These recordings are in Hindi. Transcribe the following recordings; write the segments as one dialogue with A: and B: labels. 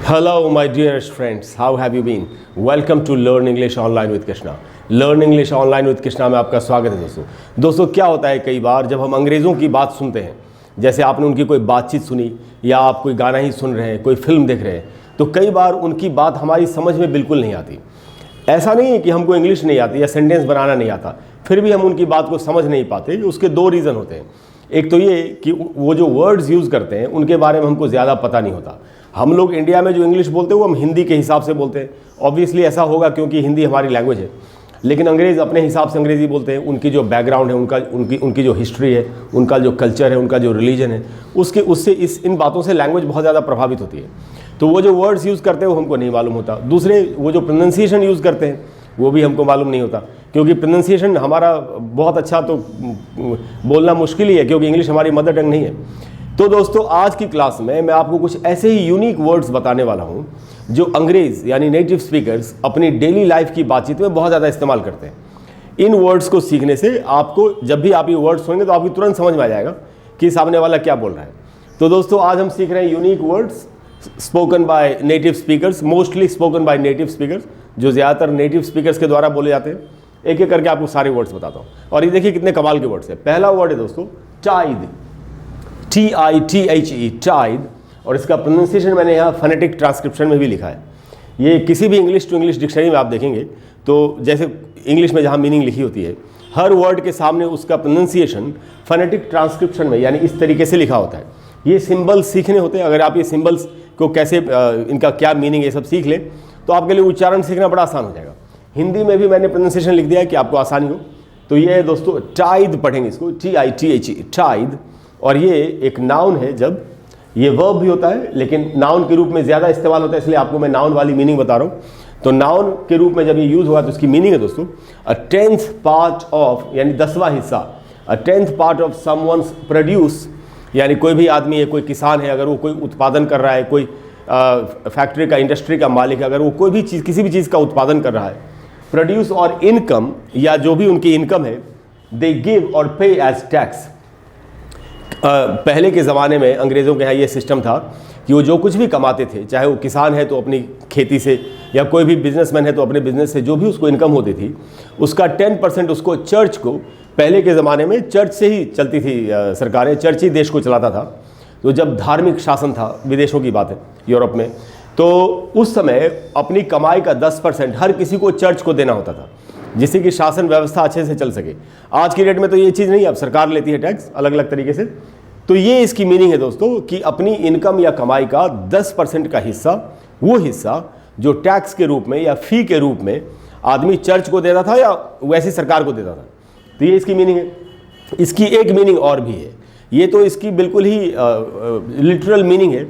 A: Hello, my dearest friends. How have you been? Welcome to Learn English Online with Krishna. Learn English Online with Krishna में आपका स्वागत है दोस्तों क्या होता है कई बार जब हम अंग्रेज़ों की बात सुनते हैं, जैसे आपने उनकी कोई बातचीत सुनी या आप कोई गाना ही सुन रहे हैं, कोई फिल्म देख रहे हैं, तो कई बार उनकी बात हमारी समझ में बिल्कुल नहीं आती। ऐसा नहीं है कि हमको इंग्लिश नहीं आती या सेंटेंस बनाना नहीं आता, फिर भी हम उनकी बात को समझ नहीं पाते। उसके दो रीज़न होते हैं। एक तो ये कि वो जो वर्ड्स यूज़ करते हैं उनके बारे में हमको ज़्यादा पता नहीं होता। हम लोग इंडिया में जो इंग्लिश बोलते हैं वो हम हिंदी के हिसाब से बोलते हैं। ऑब्वियसली ऐसा होगा क्योंकि हिंदी हमारी लैंग्वेज है, लेकिन अंग्रेज़ अपने हिसाब से अंग्रेज़ी बोलते हैं। उनकी जो बैकग्राउंड है, उनकी जो हिस्ट्री है, उनका जो कल्चर है, उनका जो रिलीजन है, उससे इन बातों से लैंग्वेज बहुत ज़्यादा प्रभावित होती है। तो वो जो वर्ड्स यूज़ करते हैं वो हमको नहीं मालूम होता। दूसरे वो जो प्रोनाउंसिएशन यूज़ करते हैं वो भी हमको मालूम नहीं होता, क्योंकि प्रोनाउंसिएशन हमारा बहुत अच्छा तो बोलना मुश्किल ही है, क्योंकि इंग्लिश हमारी मदर टंग नहीं है। तो दोस्तों आज की क्लास में मैं आपको कुछ ऐसे ही यूनिक वर्ड्स बताने वाला हूं जो अंग्रेज़ यानी नेटिव स्पीकर्स अपनी डेली लाइफ की बातचीत में बहुत ज़्यादा इस्तेमाल करते हैं। इन वर्ड्स को सीखने से आपको जब भी आप ये वर्ड्स सुनेंगे तो आपको तुरंत समझ में आ जाएगा कि सामने वाला क्या बोल रहा है। तो दोस्तों आज हम सीख रहे हैं unique words spoken by native speakers, mostly spoken by native speakers, जो ज़्यादातर नेटिव स्पीकर्स के द्वारा बोले जाते हैं। एक एक करके आपको सारे वर्ड्स बताता हूँ और ये देखिए कितने कमाल के वर्ड्स हैं। पहला वर्ड है दोस्तों टाइड, TITHE, टाइड, और इसका प्रोनाउंसिएशन मैंने यहाँ फोनेटिक ट्रांसक्रिप्शन में भी लिखा है। ये किसी भी इंग्लिश टू इंग्लिश डिक्शनरी में आप देखेंगे तो जैसे इंग्लिश में जहाँ मीनिंग लिखी होती है, हर वर्ड के सामने उसका प्रोनाउंसिएशन फोनेटिक ट्रांसक्रिप्शन में यानी इस तरीके से लिखा होता है। ये सिंबल्स सीखने होते हैं। अगर आप ये सिंबल्स को कैसे इनका क्या मीनिंग है सब सीख लें तो आपके लिए उच्चारण सीखना बड़ा आसान हो जाएगा। हिंदी में भी मैंने प्रोनाउंसिएशन लिख दिया है कि आपको आसानी हो। तो ये है दोस्तों टाइड, पढ़ेंगे इसको TITHE, टाइड। और ये एक नाउन है, जब ये वर्ब भी होता है लेकिन नाउन के रूप में ज़्यादा इस्तेमाल होता है, इसलिए आपको मैं नाउन वाली मीनिंग बता रहा हूँ। तो नाउन के रूप में जब ये यूज़ हुआ तो इसकी मीनिंग है दोस्तों अ 10th पार्ट ऑफ, यानी 10वां हिस्सा, अ 10th part of someone's produce, यानी कोई भी आदमी है, कोई किसान है, अगर वो कोई उत्पादन कर रहा है, कोई फैक्ट्री का, इंडस्ट्री का मालिक है, अगर वो कोई भी चीज़, किसी भी चीज़ का उत्पादन कर रहा है, प्रोड्यूस और इनकम, या जो भी उनकी इनकम है, दे गिव और पे एज टैक्स। पहले के ज़माने में अंग्रेज़ों के यहाँ ये सिस्टम था कि वो जो कुछ भी कमाते थे, चाहे वो किसान है तो अपनी खेती से, या कोई भी बिजनेसमैन है तो अपने बिजनेस से, जो भी उसको इनकम होती थी उसका 10% उसको चर्च को, पहले के ज़माने में चर्च से ही चलती थी सरकारें, चर्च ही देश को चलाता था। तो जब धार्मिक शासन था, विदेशों की बात है, यूरोप में, तो उस समय अपनी कमाई का 10% हर किसी को चर्च को देना होता था, जिससे कि शासन व्यवस्था अच्छे से चल सके। आज की डेट में तो ये चीज़ नहीं है, अब सरकार लेती है टैक्स अलग अलग तरीके से। तो ये इसकी मीनिंग है दोस्तों कि अपनी इनकम या कमाई का 10% का हिस्सा, वो हिस्सा जो टैक्स के रूप में या फ़ी के रूप में आदमी चर्च को देता था या वैसी सरकार को देता था। तो ये इसकी मीनिंग है। इसकी एक मीनिंग और भी है, ये तो इसकी बिल्कुल ही लिटरल मीनिंग है,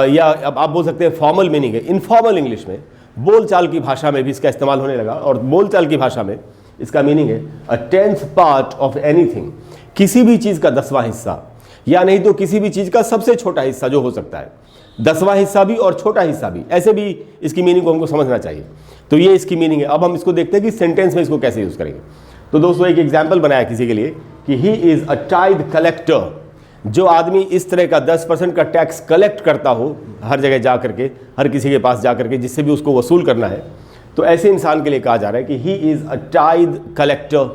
A: या अब आप बोल सकते हैं फॉर्मल मीनिंग है। इनफॉर्मल इंग्लिश में, बोलचाल की भाषा में भी इसका इस्तेमाल होने लगा, और बोलचाल की भाषा में इसका मीनिंग है अ 10th पार्ट ऑफ एनीथिंग, किसी भी चीज़ का 10वां हिस्सा, या नहीं तो किसी भी चीज़ का सबसे छोटा हिस्सा जो हो सकता है। 10वां हिस्सा भी और छोटा हिस्सा भी, ऐसे भी इसकी मीनिंग को हमको समझना चाहिए। तो ये इसकी मीनिंग है। अब हम इसको देखते हैं कि सेंटेंस में इसको कैसे यूज़ करेंगे। तो दोस्तों एक एग्जाम्पल बनाया किसी के लिए कि he is a tide collector, जो आदमी इस तरह का 10% का टैक्स कलेक्ट करता हो हर जगह जा करके, हर किसी के पास जा करके, जिससे भी उसको वसूल करना है, तो ऐसे इंसान के लिए कहा जा रहा है कि he is a tide collector.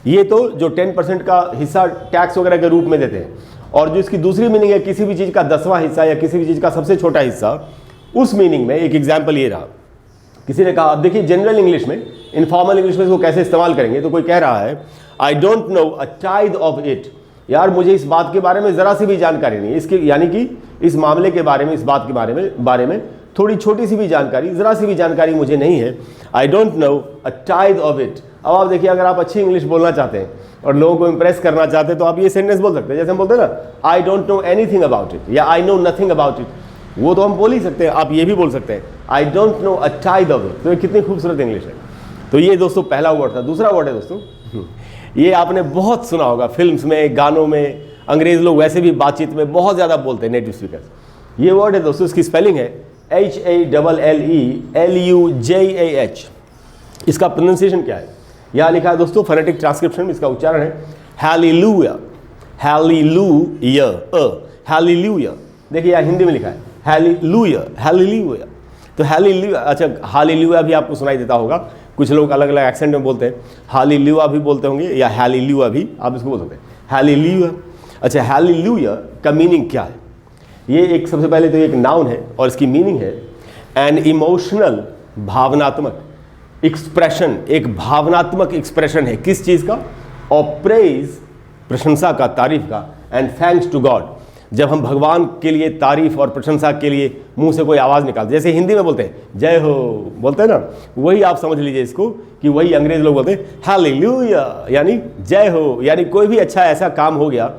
A: ये तो जो 10% का हिस्सा टैक्स वगैरह के रूप में देते हैं, और जो इसकी दूसरी मीनिंग है किसी भी चीज़ का 10वां हिस्सा या किसी भी चीज़ का सबसे छोटा हिस्सा, उस मीनिंग में एक एग्जाम्पल ये रहा। किसी ने कहा, अब देखिए जनरल इंग्लिश में, इनफॉर्मल इंग्लिश में इसको कैसे इस्तेमाल करेंगे। तो कोई कह रहा है I don't know a tide of it, यार मुझे इस बात के बारे में ज़रा सी भी जानकारी नहीं है, इसके यानी कि इस मामले के बारे में, इस बात के बारे में थोड़ी छोटी सी भी जानकारी, ज़रा सी भी जानकारी मुझे नहीं है। I don't know a tide of it. अब आप देखिए, अगर आप अच्छी इंग्लिश बोलना चाहते हैं और लोगों को इंप्रेस करना चाहते हैं तो आप ये सेंटेंस बोल सकते हैं, जैसे हम बोलते हैं ना I don't know anything about it, या I know nothing about it. वो तो हम बोल ही सकते हैं, आप ये भी बोल सकते हैं I don't know a tide of it. तो ये कितनी खूबसूरत इंग्लिश है। तो ये दोस्तों पहला वर्ड था। दूसरा वर्ड है दोस्तों, ये आपने बहुत सुना होगा फिल्म्स में, गानों में, अंग्रेज लोग वैसे भी बातचीत में बहुत ज़्यादा बोलते हैं, नेटिव स्पीकर्स। ये वर्ड है दोस्तों, इसकी स्पेलिंग है HALLELUJAH। इसका प्रोनाउंसिएशन क्या है, यहाँ लिखा है दोस्तों फोनेटिक ट्रांसक्रिप्शन में, इसका उच्चारण है हालेलुया, हालेलुया, हालेलुया। देखिए यहाँ हिंदी में लिखा है हालेलुया, हालेलुया। तो हालेलुया, अच्छा हालेलुया भी आपको सुनाई देता होगा, कुछ लोग अलग अलग एक्सेंट में बोलते हैं, हालेलुया भी बोलते होंगे या हालेलुया भी आप इसको बोल सकते हैं, हालेलुया। अच्छा हालेलुया का मीनिंग क्या है? ये एक सबसे पहले तो एक नाउन है और इसकी मीनिंग है एन इमोशनल, भावनात्मक एक्सप्रेशन, एक भावनात्मक एक्सप्रेशन है किस चीज़ का? ऑफ प्रेज, प्रशंसा का, तारीफ का, एंड थैंक्स टू गॉड। जब हम भगवान के लिए तारीफ और प्रशंसा के लिए मुंह से कोई आवाज़ निकालते, जैसे हिंदी में बोलते हैं जय हो, बोलते हैं ना, वही आप समझ लीजिए इसको कि वही अंग्रेज लोग बोलते हैं हालेलुया, यानी जय हो। यानी कोई भी अच्छा ऐसा काम हो गया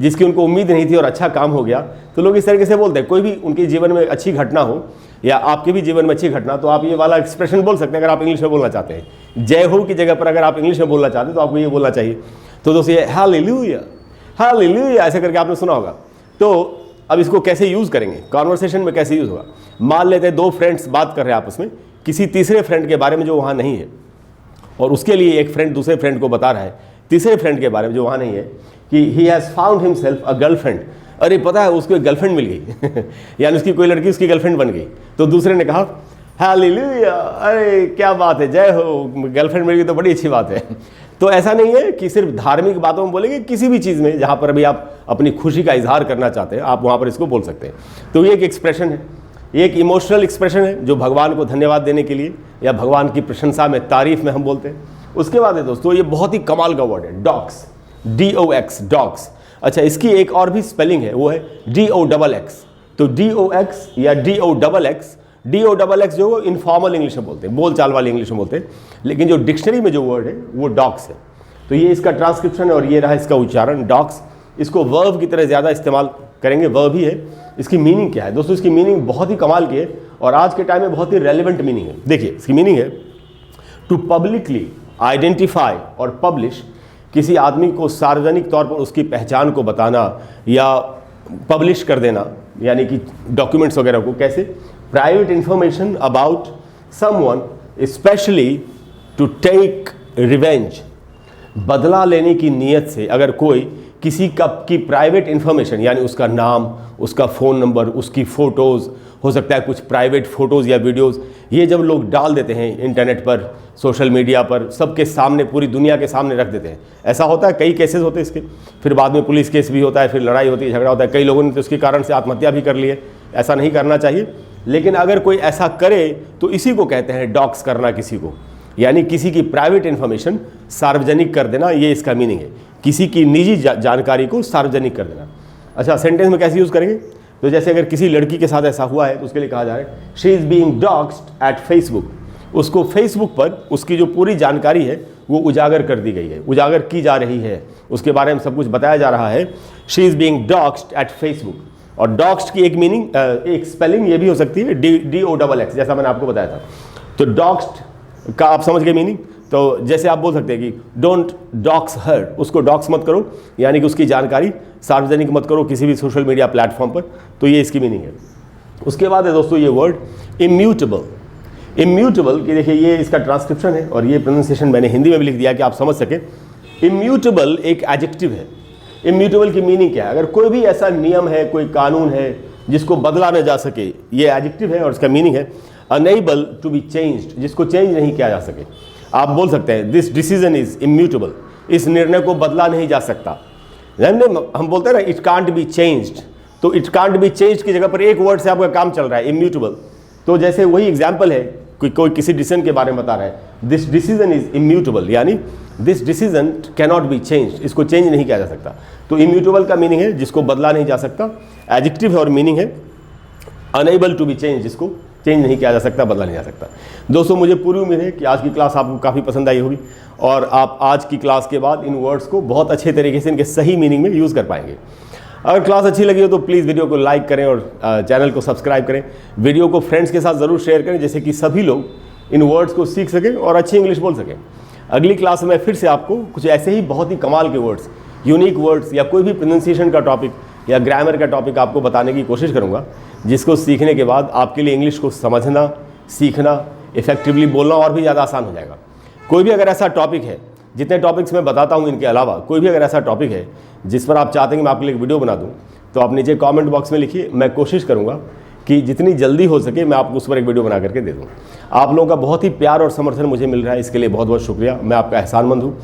A: जिसकी उनको उम्मीद नहीं थी और अच्छा काम हो गया, तो लोग इस तरीके से बोलते हैं। कोई भी उनके जीवन में अच्छी घटना हो या आपके भी जीवन में अच्छी घटना, तो आप ये वाला एक्सप्रेशन बोल सकते हैं। अगर आप इंग्लिश में बोलना चाहते हैं, जय हो की जगह पर अगर आप इंग्लिश में बोलना चाहते हैं तो आपको ये बोलना चाहिए। तो दोस्तों ये हालेलुया, हालेलुया ऐसे करके आपने सुना होगा। तो अब इसको कैसे यूज़ करेंगे, कॉन्वर्सेशन में कैसे यूज़ होगा? मान लेते हैं दो फ्रेंड्स बात कर रहे हैं आपस में किसी तीसरे फ्रेंड के बारे में जो वहाँ नहीं है, और उसके लिए एक फ्रेंड दूसरे फ्रेंड को बता रहा है तीसरे फ्रेंड के बारे में जो वहाँ नहीं है कि he has found himself a girlfriend. अरे पता है उसको एक गर्लफ्रेंड मिल गई यानी उसकी कोई लड़की उसकी गर्लफ्रेंड बन गई। तो दूसरे ने कहा हालेलुया, अरे क्या बात है, जय हो, गर्लफ्रेंड मिल गई तो बड़ी अच्छी बात है। तो ऐसा नहीं है कि सिर्फ धार्मिक बातों में बोलेंगे, किसी भी चीज़ में जहाँ पर भी आप अपनी खुशी का इजहार करना चाहते हैं आप वहाँ पर इसको बोल सकते हैं। तो ये एक एक्सप्रेशन है, एक इमोशनल एक्सप्रेशन है जो भगवान को धन्यवाद देने के लिए या भगवान की प्रशंसा में, तारीफ में हम बोलते हैं। उसके बाद है दोस्तों ये बहुत ही कमाल का वर्ड है डॉक्स, DOX, डॉक्स। अच्छा इसकी एक और भी स्पेलिंग है, वो है DOXX। तो DOX या DOXX, DOXX जो इनफॉर्मल इंग्लिश में बोलते हैं, बोलचाल वाली इंग्लिश में बोलते हैं, लेकिन जो डिक्शनरी में जो वर्ड है वो डॉक्स है। तो ये इसका ट्रांसक्रिप्शन है और ये रहा इसका उच्चारण डॉक्स। इसको वर्ब की तरह ज़्यादा इस्तेमाल करेंगे, वर्ब ही है। इसकी मीनिंग क्या है दोस्तों? इसकी मीनिंग बहुत ही कमाल की है और आज के टाइम में बहुत ही रेलिवेंट मीनिंग है। देखिए इसकी मीनिंग है टू पब्लिकली आइडेंटिफाई और पब्लिश, किसी आदमी को सार्वजनिक तौर पर उसकी पहचान को बताना या पब्लिश कर देना, यानी कि डॉक्यूमेंट्स वगैरह को। कैसे? Private information about someone specially to take revenge, बदला लेने की नीयत से अगर कोई किसी की प्राइवेट इंफॉर्मेशन यानी उसका नाम, उसका फ़ोन नंबर, उसकी फ़ोटोज़, हो सकता है कुछ प्राइवेट फ़ोटोज़ या वीडियोज़, ये जब लोग डाल देते हैं इंटरनेट पर, सोशल मीडिया पर, सबके सामने, पूरी दुनिया के सामने रख देते हैं। ऐसा होता है, कई केसेस होते हैं इसके, फिर बाद में पुलिस केस भी होता है, फिर लड़ाई होती है, झगड़ा होता है, कई लोगों ने तो उसके कारण से आत्महत्या भी कर ली है। ऐसा नहीं करना चाहिए, लेकिन अगर कोई ऐसा करे तो इसी को कहते हैं डॉक्स करना किसी को, यानी किसी की प्राइवेट इन्फॉर्मेशन सार्वजनिक कर देना, ये इसका मीनिंग है, किसी की निजी जानकारी को सार्वजनिक कर देना। अच्छा सेंटेंस में कैसे यूज़ करेंगे? तो जैसे अगर किसी लड़की के साथ ऐसा हुआ है तो उसके लिए कहा जा रहा है she is being doxxed at Facebook, उसको फेसबुक पर उसकी जो पूरी जानकारी है वो उजागर कर दी गई है, उजागर की जा रही है, उसके बारे में सब कुछ बताया जा रहा है। She is being doxxed at Facebook. और डॉक्स्ड की एक मीनिंग, एक स्पेलिंग ये भी हो सकती है DOXX, जैसा मैंने आपको बताया था। तो डॉक्स्ड का आप समझ गए मीनिंग। तो जैसे आप बोल सकते हैं कि डोंट डॉक्स हर, उसको डॉक्स मत करो, यानी कि उसकी जानकारी सार्वजनिक मत करो किसी भी सोशल मीडिया प्लेटफॉर्म पर। तो ये इसकी मीनिंग है। उसके बाद है दोस्तों ये वर्ड इम्यूटेबल। इम्यूटेबल की देखिए ये इसका ट्रांसक्रिप्शन है और ये प्रोनाउंसिएशन मैंने हिंदी में भी लिख दिया कि आप समझ सकें। इम्यूटेबल एक एडजेक्टिव है। इम्यूटेबल की मीनिंग क्या है? अगर कोई भी ऐसा नियम है, कोई कानून है जिसको बदला न जा सके, ये एडजेक्टिव है और इसका मीनिंग है अनेबल टू बी चेंज्ड, जिसको चेंज नहीं किया जा सके। आप बोल सकते हैं दिस डिसीजन इज इम्यूटेबल, इस निर्णय को बदला नहीं जा सकता। हम बोलते हैं ना इट कांट बी चेंज्ड, तो इट कांट बी चेंज्ड की जगह पर एक वर्ड से आपका काम चल रहा है इम्यूटेबल। तो जैसे वही एग्जाम्पल है, कोई किसी डिसीजन के बारे में बता रहा है दिस डिसीजन इज इम्यूटेबल, यानी this decision can not be changed, इसको चेंज नहीं किया जा सकता। तो इम्यूटेबल का मीनिंग है जिसको बदला नहीं जा सकता, एडजेक्टिव है और मीनिंग है अनेबल टू बी चेंज, जिसको चेंज नहीं किया जा सकता, बदला नहीं जा सकता। दोस्तों मुझे पूरी उम्मीद है कि आज की क्लास आपको काफ़ी पसंद आई होगी और आप आज की क्लास के बाद इन वर्ड्स को बहुत अच्छे तरीके से इनके सही मीनिंग में यूज़ कर पाएंगे। अगर क्लास अच्छी लगी हो तो प्लीज़ वीडियो को लाइक करें और चैनल को सब्सक्राइब करें। वीडियो को फ्रेंड्स के साथ ज़रूर शेयर करें जैसे कि सभी लोग इन वर्ड्स को सीख सकें और अच्छी इंग्लिश बोल सकें। अगली क्लास में फिर से आपको कुछ ऐसे ही बहुत ही कमाल के वर्ड्स, यूनिक वर्ड्स या कोई भी प्रोनाउंसिएशन का टॉपिक या ग्रामर का टॉपिक आपको बताने की कोशिश करूँगा, जिसको सीखने के बाद आपके लिए इंग्लिश को समझना, सीखना, इफेक्टिवली बोलना और भी ज़्यादा आसान हो जाएगा। कोई भी अगर ऐसा टॉपिक है, जितने टॉपिक्स मैं बताता हूँ इनके अलावा कोई भी अगर ऐसा टॉपिक है जिस पर आप चाहते हैं कि मैं आपके लिए एक वीडियो बना दूँ, तो आप नीचे कमेंट बॉक्स में लिखिए। मैं कोशिश करूँगा कि जितनी जल्दी हो सके मैं आपको उस पर एक वीडियो बना करके दे दूँ। आप लोगों का बहुत ही प्यार और समर्थन मुझे मिल रहा है, इसके लिए बहुत बहुत शुक्रिया, मैं आपका एहसानमंद हूँ।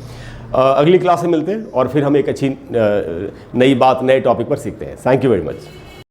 A: अगली क्लास में मिलते हैं और फिर हम एक अच्छी नई बात, नए टॉपिक पर सीखते हैं। Thank you very much.